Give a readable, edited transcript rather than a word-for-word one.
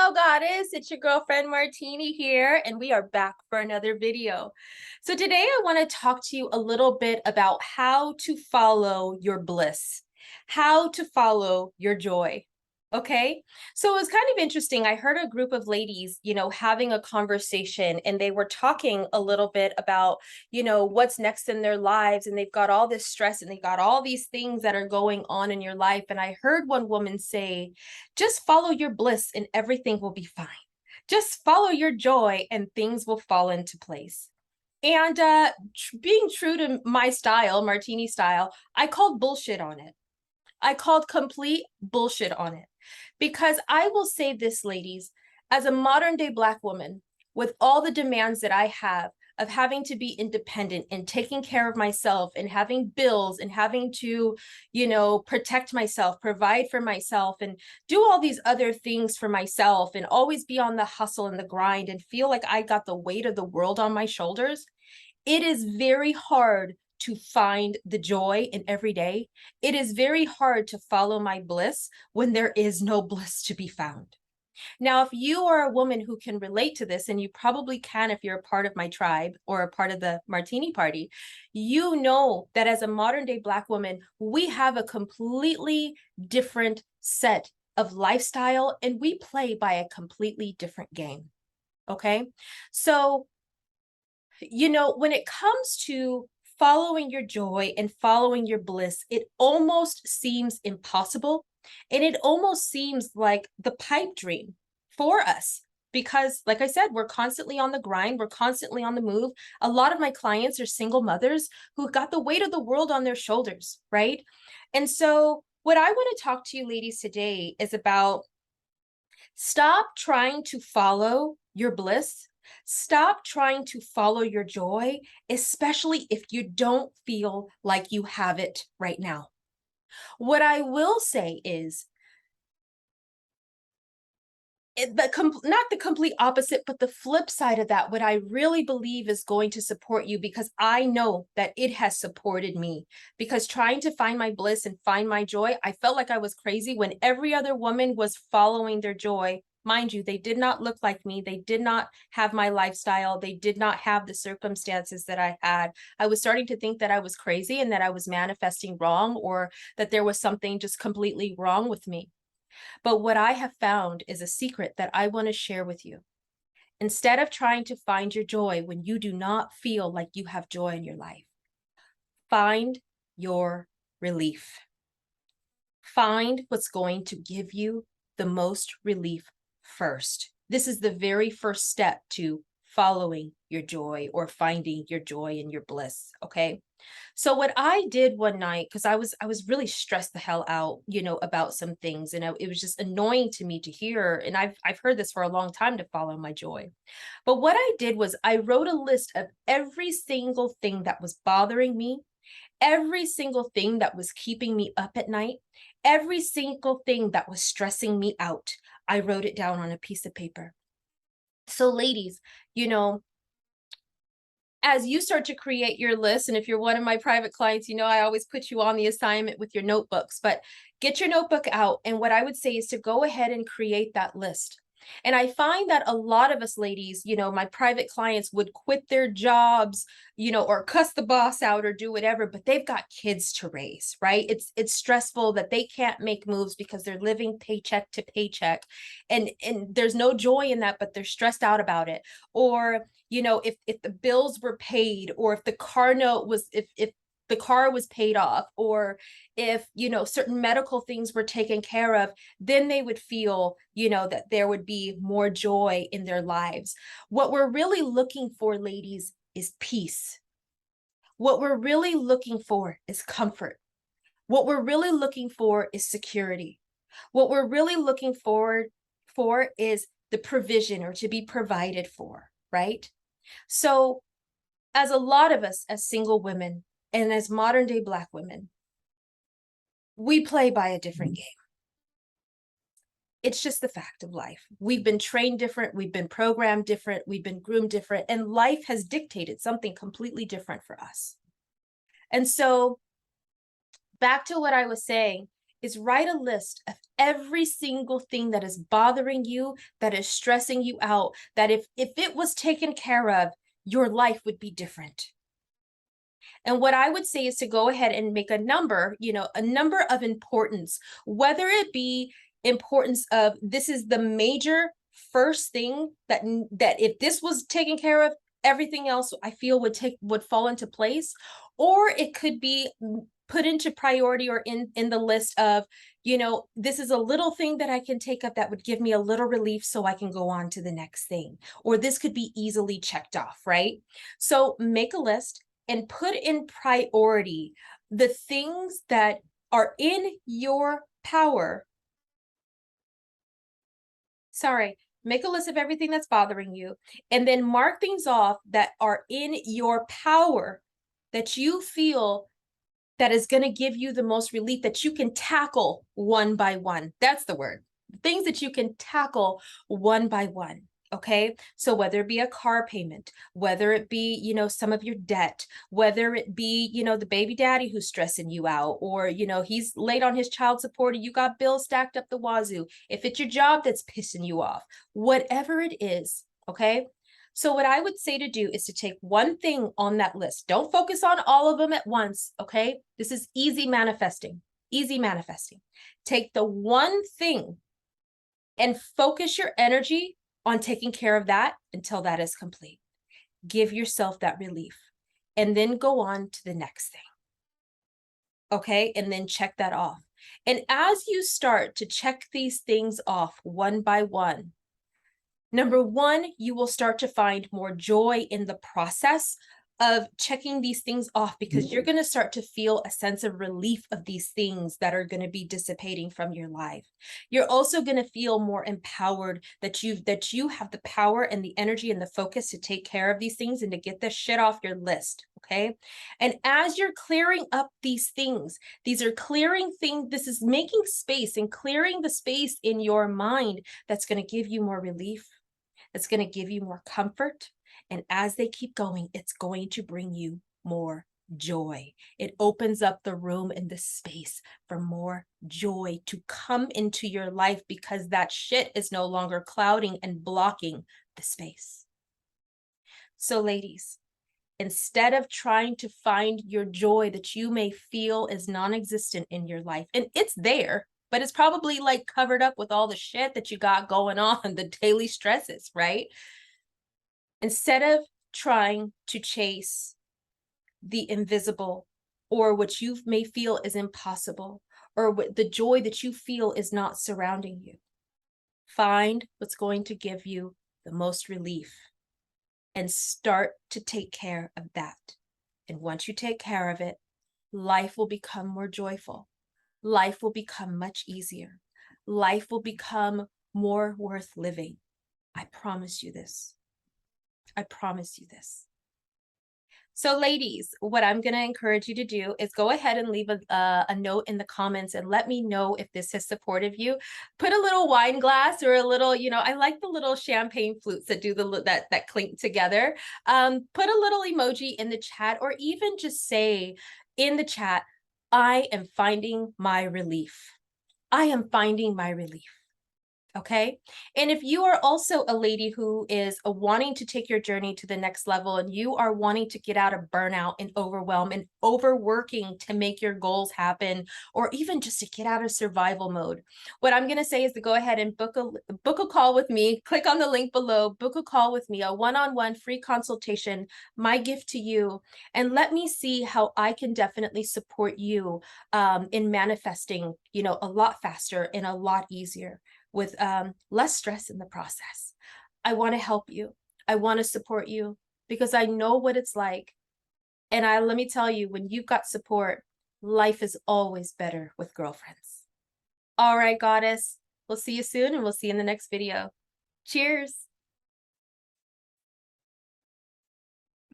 Hello, goddess. It's your girlfriend Martini here, and we are back for another video. So today I want to talk to you a little bit about how to follow your bliss, how to follow your joy. Okay. So it was kind of interesting. I heard a group of ladies, having a conversation, and they were talking a little bit about, what's next in their lives. And they've got all this stress and they got all these things that are going on in your life. And I heard one woman say, just follow your bliss and everything will be fine. Just follow your joy and things will fall into place. And being true to my style, Martini style, I called bullshit on it. I called complete bullshit on it. Because I will say this, ladies, as a modern day Black woman, with all the demands that I have of having to be independent and taking care of myself and having bills and having to, protect myself, provide for myself, and do all these other things for myself, and always be on the hustle and the grind and feel like I got the weight of the world on my shoulders, it is very hard to find the joy in every day. It is very hard to follow my bliss when there is no bliss to be found. Now, if you are a woman who can relate to this, and you probably can if you're a part of my tribe or a part of the Martini Party, you know that as a modern day Black woman, we have a completely different set of lifestyle and we play by a completely different game. Okay. So, when it comes to following your joy and following your bliss, it almost seems impossible. And it almost seems like the pipe dream for us. Because, like I said, we're constantly on the grind, we're constantly on the move. A lot of my clients are single mothers who got the weight of the world on their shoulders, right? And so, what I want to talk to you ladies today is about stop trying to follow your bliss. Stop trying to follow your joy, especially if you don't feel like you have it right now. What I will say is, not the complete opposite, but the flip side of that, what I really believe is going to support you, because I know that it has supported me. Because trying to find my bliss and find my joy, I felt like I was crazy when every other woman was following their joy. Mind you, they did not look like me. They did not have my lifestyle. They did not have the circumstances that I had. I was starting to think that I was crazy and that I was manifesting wrong, or that there was something just completely wrong with me. But what I have found is a secret that I want to share with you. Instead of trying to find your joy when you do not feel like you have joy in your life, find your relief. Find what's going to give you the most relief first. This is the very first step to following your joy or finding your joy and your bliss. Okay. So what I did one night, because I was really stressed the hell out, about some things, and it was just annoying to me to hear. And I've heard this for a long time, to follow my joy. But what I did was I wrote a list of every single thing that was bothering me, every single thing that was keeping me up at night, every single thing that was stressing me out. I wrote it down on a piece of paper. So, ladies, you know, as you start to create your list, and if you're one of my private clients, I always put you on the assignment with your notebooks, but get your notebook out. And what I would say is to go ahead and create that list. And I find that a lot of us ladies, my private clients would quit their jobs, or cuss the boss out or do whatever, but they've got kids to raise, right? It's stressful that they can't make moves because they're living paycheck to paycheck. And there's no joy in that, but they're stressed out about it. Or, if the bills were paid, or if the car note was, if the car was paid off, or if certain medical things were taken care of, then they would feel that there would be more joy in their lives. What we're really looking for, ladies, is peace. What we're really looking for is comfort. What we're really looking for is security. What we're really looking for is the provision, or to be provided for, right? So, as a lot of us as single women and as modern day Black women, we play by a different game. It's just the fact of life. We've been trained different, we've been programmed different, we've been groomed different, and life has dictated something completely different for us. And so, back to what I was saying, is write a list of every single thing that is bothering you, that is stressing you out, that if it was taken care of, your life would be different. And what I would say is to go ahead and make a number, a number of importance, whether it be importance of this is the major first thing that if this was taken care of, everything else I feel would fall into place, or it could be put into priority or in the list of, this is a little thing that I can take up that would give me a little relief so I can go on to the next thing, or this could be easily checked off, right? So make a list and put in priority the things that are in your power. Make a list of everything that's bothering you, and then mark things off that are in your power that you feel that is going to give you the most relief, that you can tackle one by one. That's the word. Things that you can tackle one by one. Okay. So whether it be a car payment, whether it be, some of your debt, whether it be, the baby daddy who's stressing you out, or, he's late on his child support, or you got bills stacked up the wazoo. If it's your job that's pissing you off, whatever it is. Okay. So what I would say to do is to take one thing on that list. Don't focus on all of them at once, okay? This is easy manifesting. Take the one thing and focus your energy on taking care of that until that is complete. Give yourself that relief and then go on to the next thing, okay? And then check that off. And as you start to check these things off one by one, number one, you will start to find more joy in the process of checking these things off, because you're going to start to feel a sense of relief of these things that are going to be dissipating from your life. You're also going to feel more empowered that you have the power and the energy and the focus to take care of these things and to get this shit off your list. Okay. And as you're clearing up these things, these are clearing things. This is making space and clearing the space in your mind that's going to give you more relief. It's going to give you more comfort. And as they keep going, it's going to bring you more joy. It opens up the room and the space for more joy to come into your life, because that shit is no longer clouding and blocking the space. So ladies, instead of trying to find your joy that you may feel is non-existent in your life, and it's there, but it's probably like covered up with all the shit that you got going on, the daily stresses, right? Instead of trying to chase the invisible, or what you may feel is impossible, or what the joy that you feel is not surrounding you, find what's going to give you the most relief and start to take care of that. And once you take care of it, life will become more joyful. Life will become much easier. Life will become more worth living. I promise you this. I promise you this. So ladies, what I'm going to encourage you to do is go ahead and leave a note in the comments and let me know if this has supported you. Put a little wine glass or a little, I like the little champagne flutes that do that clink together. Put a little emoji in the chat, or even just say in the chat, I am finding my relief. I am finding my relief. Okay. And if you are also a lady who is wanting to take your journey to the next level, and you are wanting to get out of burnout and overwhelm and overworking to make your goals happen, or even just to get out of survival mode, what I'm going to say is to go ahead and book a call with me. Click on the link below, book a call with me, a one-on-one free consultation, my gift to you, and let me see how I can definitely support you in manifesting, a lot faster and a lot easier, with less stress in the process. I want to help you. I want to support you, because I know what it's like. And let me tell you, when you've got support, life is always better with girlfriends. All right, goddess, we'll see you soon, and we'll see you in the next video. Cheers.